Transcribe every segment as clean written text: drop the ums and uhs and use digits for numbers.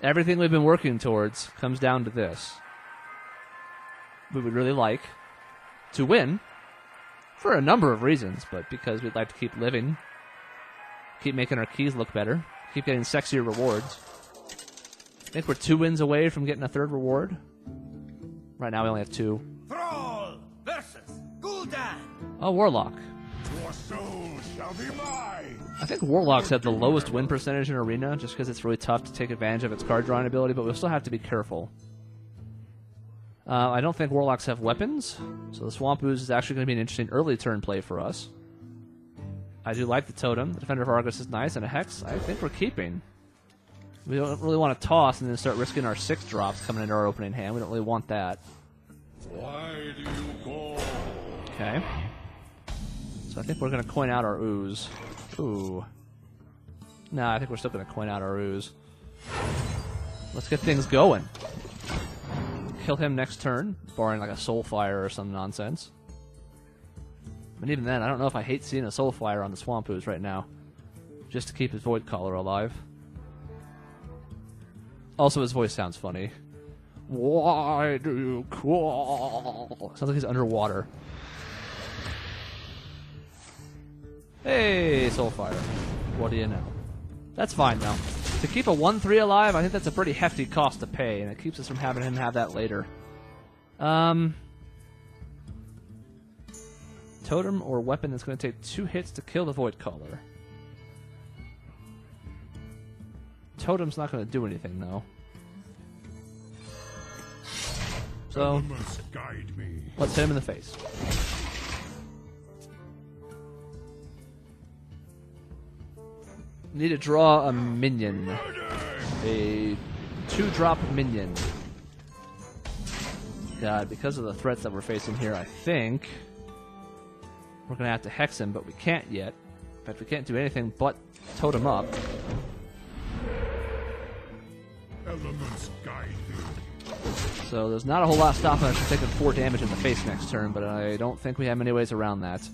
Everything we've been working towards comes down to this. We would really like to win for a number of reasons, but because we'd like to keep living, keep making our keys look better, keep getting sexier rewards. I think we're 2 wins away from getting a 3rd reward. Right now we only have 2. Thrall versus Gul'dan. Oh, Warlock. Your soul shall be mine. I think Warlock's had the lowest win percentage in Arena, just because it's really tough to take advantage of its card drawing ability, but we'll still have to be careful. I don't think Warlocks have weapons, so the Swamp Ooze is actually going to be an interesting early turn play for us. I do like the Totem. The Defender of Argus is nice, and a Hex I think we're keeping. We don't really want to toss and then start risking our 6 drops coming into our opening hand. We don't really want that. Why do you call? Okay. So I think we're going to coin out our Ooze. Ooh. Nah, I think we're still going to coin out our Ooze. Let's get things going. Kill him next turn, barring like a Soulfire or some nonsense. But even then, I don't know if I hate seeing a Soulfire on the Swamp Ooze right now. Just to keep his Void Caller alive. Also, his voice sounds funny. Why do you call? Sounds like he's underwater. Hey, Soulfire. What do you know? That's fine, though. To keep a 1-3 alive, I think that's a pretty hefty cost to pay, and it keeps us from having him have that later. Totem or weapon that's going to take 2 hits to kill the Void Caller. Totem's not going to do anything, though. So, Guide me. let's hit him in the face. Need to draw a minion. A 2-drop minion. God, because of the threats that we're facing here, I think we're going to have to Hex him, but we can't yet. In fact, we can't do anything but Totem up. Elements guide me. So there's not a whole lot stopping us from taking 4 damage in the face next turn, but I don't think we have many ways around that.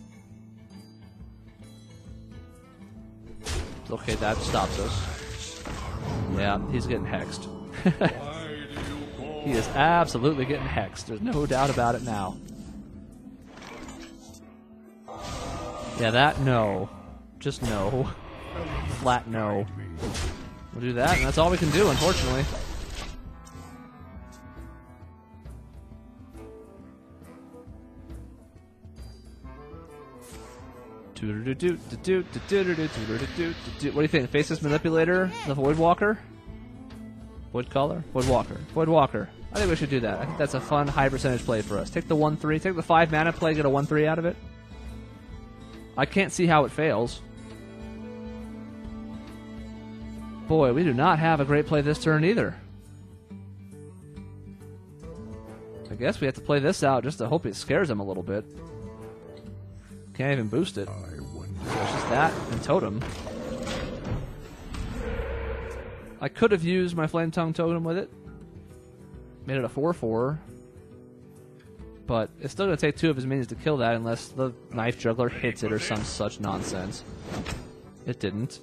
Okay, that stops us. Yeah, he's getting hexed. He is absolutely getting hexed. There's no doubt about it now. Yeah, that, no. Just no. Flat no. We'll do that, and that's all we can do, unfortunately. What do you think? Faceless Manipulator? The Void Walker? Void Caller? Void Walker. Void Walker. I think we should do that. I think that's a fun, high percentage play for us. Take the 1-3, take the 5 mana play, get a 1-3 out of it. I can't see how it fails. Boy, we do not have a great play this turn either. I guess we have to play this out just to hope it scares him a little bit. Can't even boost it. It's just that and Totem. I could have used my Flame Tongue Totem with it. Made it a 4/4. But it's still going to take 2 of his minions to kill that unless the Knife Juggler hits it or some such nonsense. It didn't.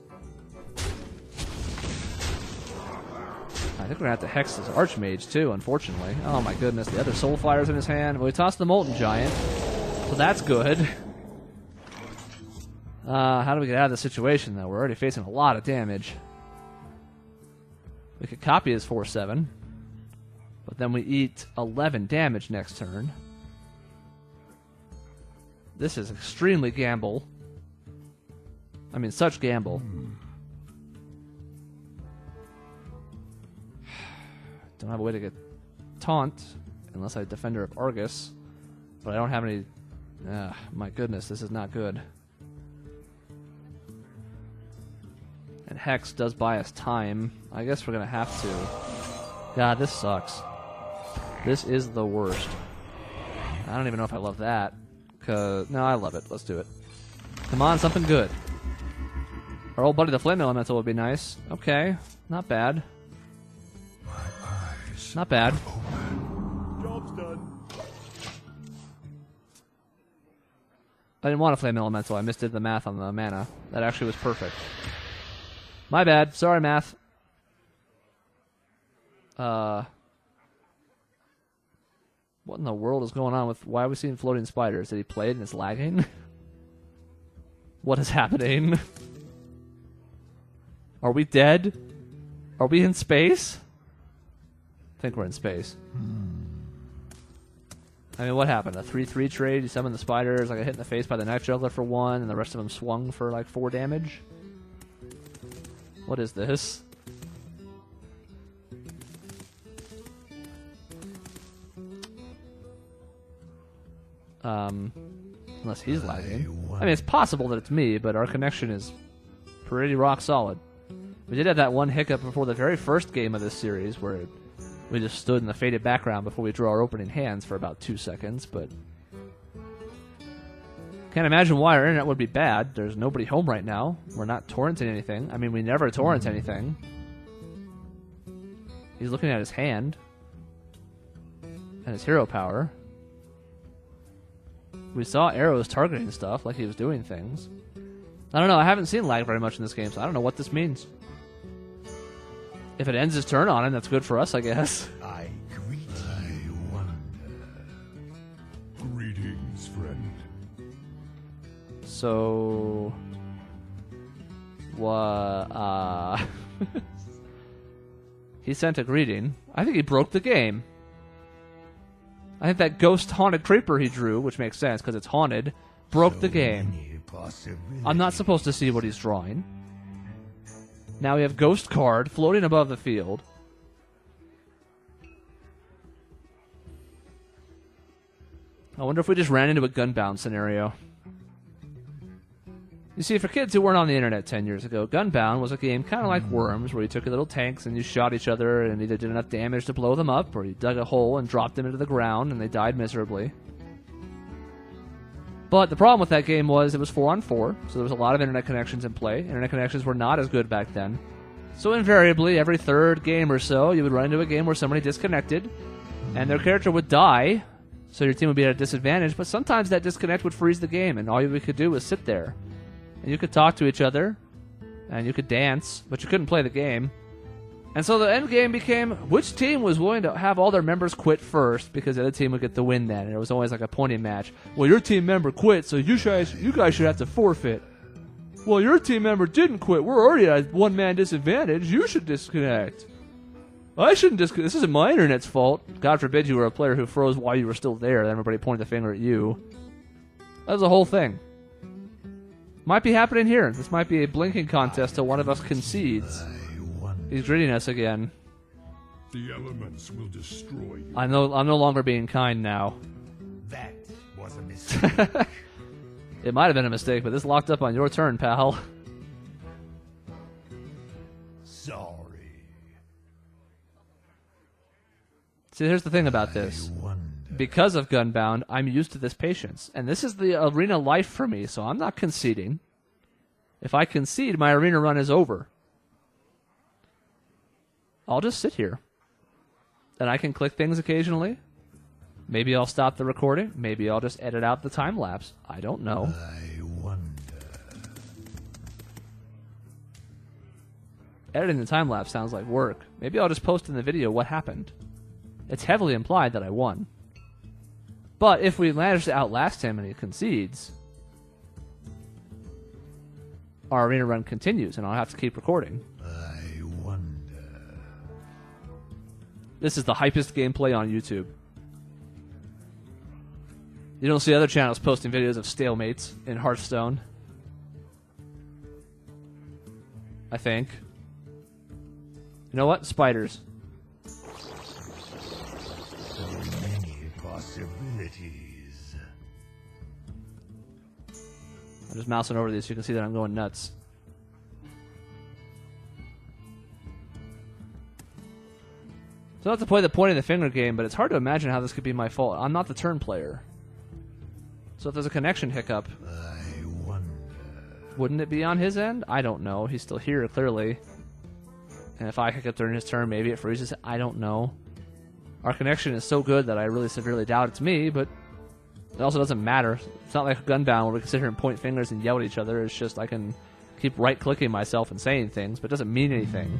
I think we're going to have to Hex this Archmage too, unfortunately. Oh my goodness, the other Soulfire's in his hand. Well, we tossed the Molten Giant, so that's good. How do we get out of this situation, though? We're already facing a lot of damage. We could copy his 4/7, but then we eat 11 damage next turn. This is extremely gamble. I mean, such gamble. Don't have a way to get Taunt, unless I Defender of Argus, but I don't have any... my goodness, this is not good. And Hex does buy us time. I guess we're going to have to. God, this sucks. This is the worst. I don't even know if I love that. No, I love it. Let's do it. Come on, something good. Our old buddy the Flame Elemental would be nice. Okay, not bad. Not bad. Job's done. I didn't want a Flame Elemental. I misdid the math on the mana. That actually was perfect. My bad. Sorry, math. What in the world is going on with... Why are we seeing floating spiders? Did he play it and it's lagging? What is happening? Are we dead? Are we in space? I think we're in space. I mean, what happened? A 3-3 trade? You summoned the spiders, I got hit in the face by the knife juggler for 1, and the rest of them swung for like 4 damage? What is this? Unless he's lagging. I mean, it's possible that it's me, but our connection is pretty rock solid. We did have that one hiccup before the very first game of this series where we just stood in the faded background before we drew our opening hands for about 2 seconds, but can't imagine why our internet would be bad. There's nobody home right now. We're not torrenting anything. I mean, we never torrent anything. He's looking at his hand and his hero power. We saw arrows targeting stuff like he was doing things. I don't know. I haven't seen lag very much in this game, so I don't know what this means. If it ends his turn on him, that's good for us, I guess. I wonder. Greetings, friend. So... What? He sent a greeting. I think he broke the game. I think that ghost haunted creeper he drew, which makes sense because it's haunted, broke the game. I'm not supposed to see what he's drawing. Now we have ghost card floating above the field. I wonder if we just ran into a Gunbound scenario. You see, for kids who weren't on the internet 10 years ago, Gunbound was a game kind of like Worms, where you took your little tanks and you shot each other and either did enough damage to blow them up, or you dug a hole and dropped them into the ground and they died miserably. But the problem with that game was it was 4-on-4, so there was a lot of internet connections in play. Internet connections were not as good back then. So invariably, every third game or so, you would run into a game where somebody disconnected, and their character would die, so your team would be at a disadvantage, but sometimes that disconnect would freeze the game, and all you could do was sit there. And you could talk to each other, and you could dance, but you couldn't play the game. And so the end game became which team was willing to have all their members quit first, because the other team would get the win then. And it was always like a pointing match. Well, your team member quit, so you guys should have to forfeit. Well, your team member didn't quit. We're already at a one-man disadvantage. You should disconnect. I shouldn't disconnect. This isn't my internet's fault. God forbid you were a player who froze while you were still there, and everybody pointed the finger at you. That was the whole thing. Might be happening here. This might be a blinking contest till one of us concedes. He's greeting us again. The elements will destroy you. I'm no longer being kind now. That was a mistake. It might have been a mistake, but this locked up on your turn, pal. Sorry. See, here's the thing about this. Because of Gunbound, I'm used to this patience. And this is the arena life for me, so I'm not conceding. If I concede, my arena run is over. I'll just sit here. And I can click things occasionally. Maybe I'll stop the recording. Maybe I'll just edit out the time lapse. I don't know. I wonder. Editing the time lapse sounds like work. Maybe I'll just post in the video what happened. It's heavily implied that I won. But if we manage to outlast him and he concedes, our arena run continues and I'll have to keep recording. I wonder. This is the hypest gameplay on YouTube. You don't see other channels posting videos of stalemates in Hearthstone. I think. You know what? Spiders. So many possibilities. I'm just mousing over these so you can see that I'm going nuts. So not to play the pointing the finger game, but it's hard to imagine how this could be my fault. I'm not the turn player. So if there's a connection hiccup, I wonder. wouldn't it be on his end? I don't know. He's still here, clearly. And if I hiccup during his turn, maybe it freezes. I don't know. Our connection is so good that I really severely doubt it's me, but it also doesn't matter. It's not like Gunbound where we can sit here and point fingers and yell at each other. It's just I can keep right-clicking myself and saying things, but it doesn't mean anything.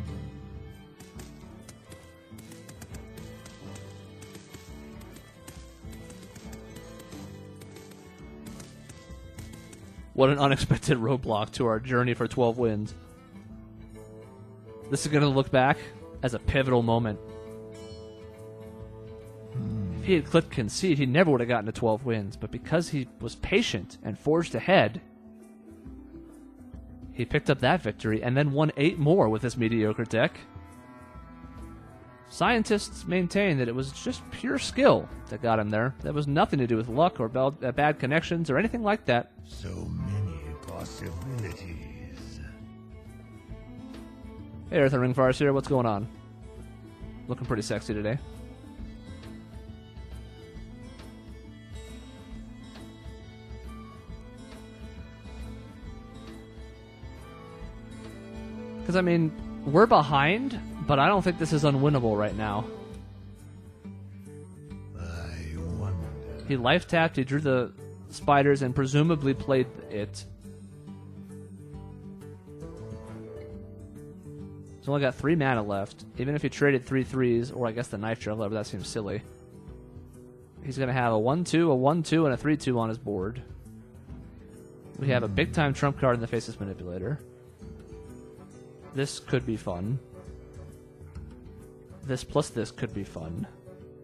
What an unexpected roadblock to our journey for 12 wins. This is going to look back as a pivotal moment. If he had clicked concede, he never would have gotten to 12 wins. But because he was patient and forged ahead, he picked up that victory and then won 8 more with this mediocre deck. Scientists maintain that it was just pure skill that got him there. That was nothing to do with luck or bad connections or anything like that. So many possibilities. Hey, Earth and Ring Forest here. What's going on? Looking pretty sexy today. Because, I mean, we're behind, but I don't think this is unwinnable right now. I wonder. He life tapped, he drew the spiders, and presumably played it. He's only got 3 mana left. Even if he traded 3 3s, or I guess the Knife Juggler, but that seems silly. He's going to have a 1-2, a 1-2, and a 3-2 on his board. We have a big-time trump card in the Faceless Manipulator. This could be fun. This plus this could be fun.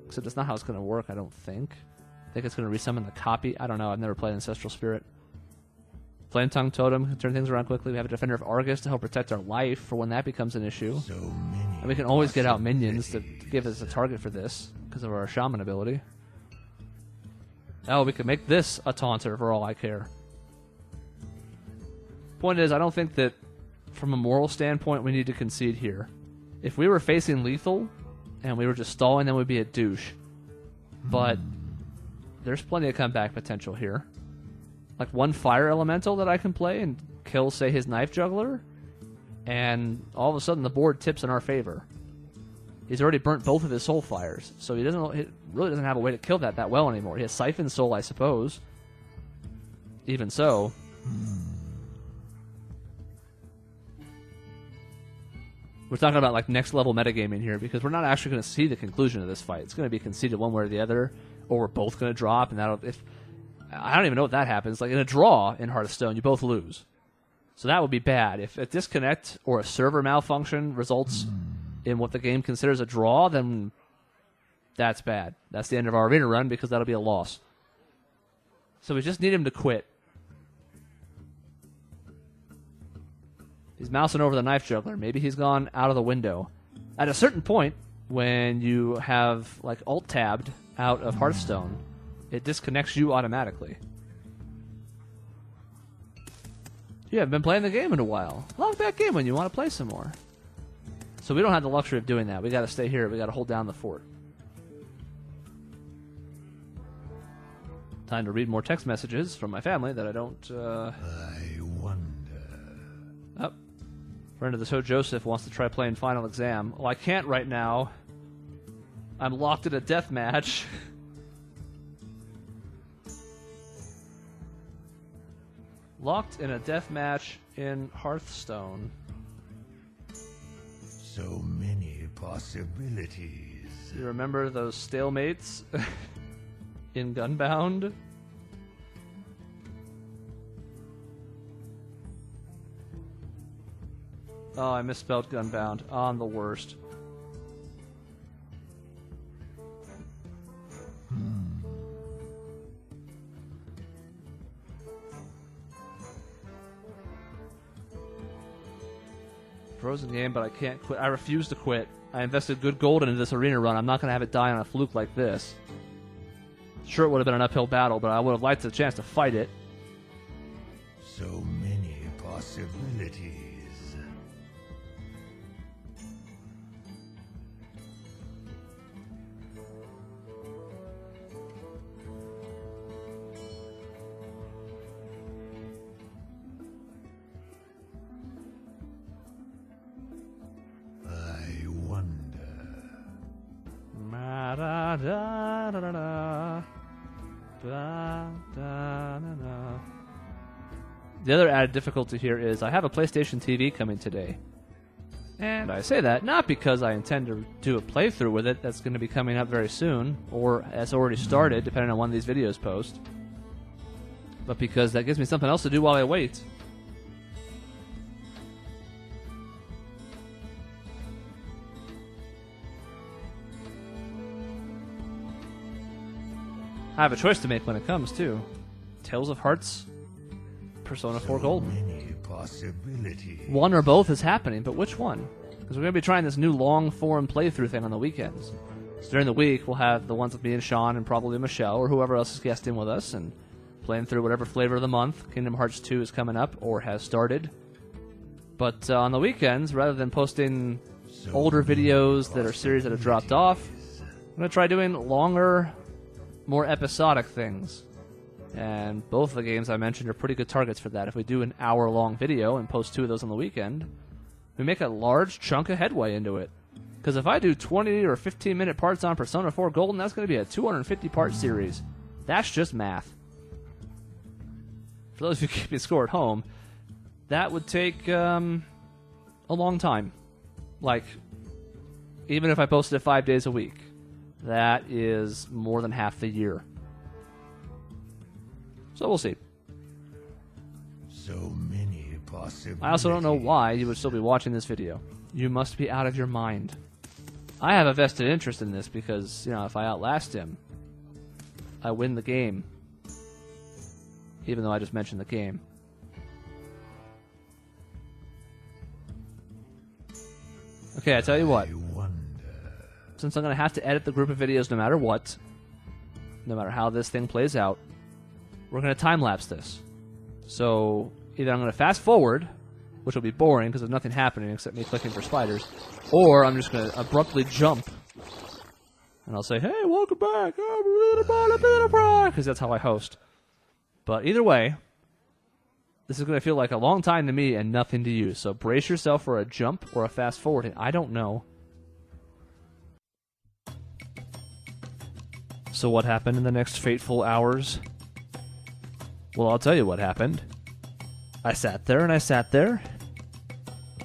Except that's not how it's going to work, I don't think. I think it's going to resummon the copy. I don't know, I've never played Ancestral Spirit. Flame Tongue Totem can turn things around quickly. We have a Defender of Argus to help protect our life for when that becomes an issue. So many. And we can always get out minions to give us a target for this because of our Shaman ability. Oh, we could make this a taunter for all I care. Point is, I don't think that from a moral standpoint we need to concede here. If we were facing lethal and we were just stalling, then we'd be a douche. But there's plenty of comeback potential here. Like 1 fire elemental that I can play and kill, say, his Knife Juggler, and all of a sudden the board tips in our favor. He's already burnt both of his soul fires, so he really doesn't have a way to kill that well anymore. He has Siphon Soul, I suppose. Even so. We're talking about like next level metagaming here because we're not actually going to see the conclusion of this fight. It's going to be conceded one way or the other, or we're both going to drop, and that'll I don't even know what that happens. Like in a draw in Hearthstone, you both lose. So that would be bad. If a disconnect or a server malfunction results in what the game considers a draw, then that's bad. That's the end of our arena run because that'll be a loss. So we just need him to quit. He's mousing over the Knife Juggler. Maybe he's gone out of the window. At a certain point, when you have like alt-tabbed out of Hearthstone, it disconnects you automatically. You haven't been playing the game in a while. Log back in when you want to play some more. So we don't have the luxury of doing that. We got to stay here. We got to hold down the fort. Time to read more text messages from my family that I don't... I wonder. Oh. Friend of the show, Joseph, wants to try playing Final Exam. Well, I can't right now. I'm locked in a death match. Locked in a death match in Hearthstone. So many possibilities. You remember those stalemates in Gunbound? Oh, I misspelled Gunbound. On the worst. Frozen game, but I can't quit. I refuse to quit. I invested good gold into this arena run. I'm not going to have it die on a fluke like this. Sure, it would have been an uphill battle, but I would have liked the chance to fight it. So many possibilities. I wonder. The other added difficulty here is I have a PlayStation TV coming today. And I say that not because I intend to do a playthrough with it that's going to be coming up very soon, or has already started, depending on when these videos post. but because that gives me something else to do while I wait. I have a choice to make when it comes, too. Tales of Hearts, Persona 4 Gold. Many possibilities. One or both is happening, but which one? Because we're going to be trying this new long-form playthrough thing on the weekends. So during the week, we'll have the ones with me and Sean and probably Michelle or whoever else is guesting with us and playing through whatever flavor of the month. Kingdom Hearts 2 is coming up or has started. But on the weekends, rather than posting older videos that are series that have dropped off, I'm going to try doing longer, more episodic things. And both of the games I mentioned are pretty good targets for that. If we do an hour-long video and post 2 of those on the weekend, we make a large chunk of headway into it. Because if I do 20 or 15-minute parts on Persona 4 Golden, that's going to be a 250-part series. That's just math. For those of you keeping score at home, that would take a long time. Like, even if I posted it 5 days a week, that is more than half the year. So we'll see. So many possibilities. I also don't know why you would still be watching this video. You must be out of your mind. I have a vested interest in this because, if I outlast him, I win the game. Even though I just mentioned the game. Okay, I tell you what. I wonder. Since I'm going to have to edit the group of videos no matter what, no matter how this thing plays out, we're going to time-lapse this. So, either I'm going to fast forward, which will be boring because there's nothing happening except me clicking for spiders, or I'm just going to abruptly jump. And I'll say, hey, welcome back, because that's how I host. But either way, this is going to feel like a long time to me and nothing to you. So brace yourself for a jump or a fast forwarding. I don't know. So what happened in the next fateful hours? Well, I'll tell you what happened. I sat there and I sat there.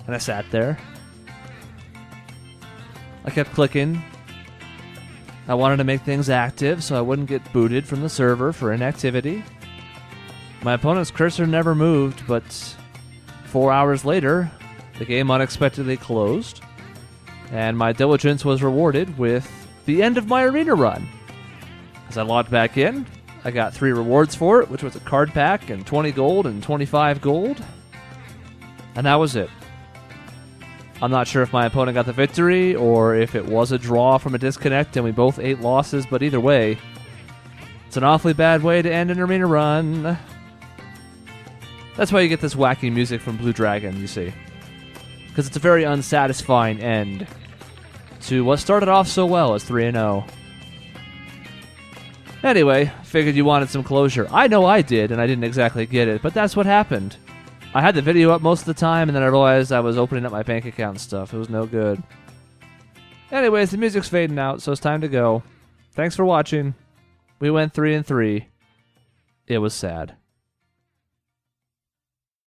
And I sat there. I kept clicking. I wanted to make things active so I wouldn't get booted from the server for inactivity. My opponent's cursor never moved, but 4 hours later, the game unexpectedly closed, and my diligence was rewarded with the end of my arena run. As I logged back in, I got 3 rewards for it, which was a card pack and 20 gold and 25 gold, and that was it. I'm not sure if my opponent got the victory or if it was a draw from a disconnect and we both ate losses, but either way, it's an awfully bad way to end an arena run. That's why you get this wacky music from Blue Dragon, you see. Because it's a very unsatisfying end to what started off so well as 3-0. Anyway, figured you wanted some closure. I know I did, and I didn't exactly get it, but that's what happened. I had the video up most of the time, and then I realized I was opening up my bank account and stuff. It was no good. Anyways, the music's fading out, so it's time to go. Thanks for watching. We went 3-3. It was sad.